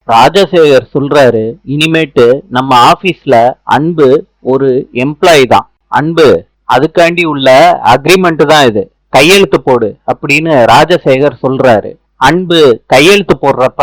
ராஜசேகர் சொல்றாரு, இனிமேட்டு நம்ம ஆபீஸ்ல அன்பு ஒரு எம்ப்ளாயி தான். அன்பு, அதுக்காண்டி உள்ள அக்ரிமெண்ட் தான் இது, கையெழுத்து போடு அப்படின்னு ராஜசேகர் சொல்றாரு. அன்பு கையெழுத்து போடுறப்ப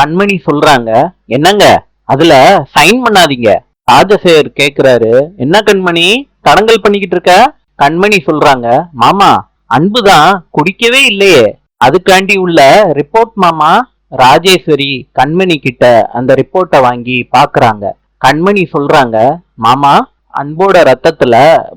கண்மணி சொல்றாங்க, என்னங்க அதுல சைன் பண்ணாதீங்க. ராஜசேகர் கேக்குறாரு, என்ன கண்மணி தடங்கல் பண்ணிக்கிட்டு இருக்க? கண்மணி சொல்றாங்க, மாமா அன்புதான் குடிக்கவே இல்லையே, அதுக்காண்டி உள்ள ரிப்போர்ட் மாமா. ராஜேஸ்வரி கண்மணி கிட்ட அந்த ரிப்போர்ட்டை வாங்கி பாக்குறாங்க. கண்மணி சொல்றாங்க, மாமா அன்போட ரத்தத்துல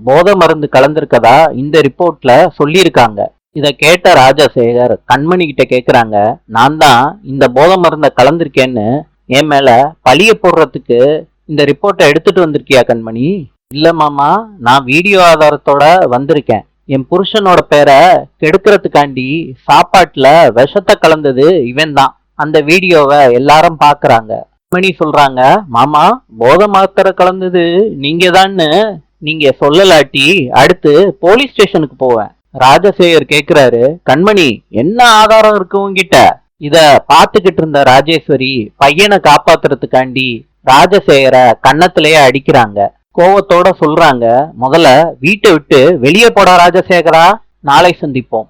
போதை மருந்து கலந்திருக்கதா இந்த ரிப்போர்ட்ல சொல்லியிருக்காங்க. இத கேட்ட ராஜசேகர் கண்மணி கிட்ட கேக்குறாங்க, நான் தான் இந்த போதை மருந்த கலந்திருக்கேன்னு என் மேல பழிய போடுறதுக்கு இந்த ரிப்போர்ட்டை எடுத்துட்டு வந்திருக்கியா கண்மணி? இல்ல மாமா, நான் வீடியோ ஆதாரத்தோட வந்திருக்கேன். என் புருஷனோட பேரை கெடுக்கிறதுக்காண்டி சாப்பாட்டுல விஷத்தை கலந்தது இவன் தான். அந்த வீடியோவை எல்லாரும் பாக்குறாங்க. கண்மணி சொல்றாங்க, மாமா போதை மாத்திரை கலந்தது நீங்க தான்னு நீங்க சொல்லலாட்டி அடுத்து போலீஸ் ஸ்டேஷனுக்கு போவேன். ராஜசேகர் கேக்குறாரு, கண்மணி என்ன ஆதாரம் இருக்கு உங்ககிட்ட? இத பாத்துக்கிட்டு இருந்த ராஜேஸ்வரி பையனை காப்பாத்துறதுக்காண்டி ராஜசேகரை கன்னத்திலேயே அடிக்கிறாங்க. கோவத்தோட சொல்றாங்க, முதல்ல வீட்டை விட்டு வெளியே போடா ராஜசேகரா, நாளை சந்திப்போம்.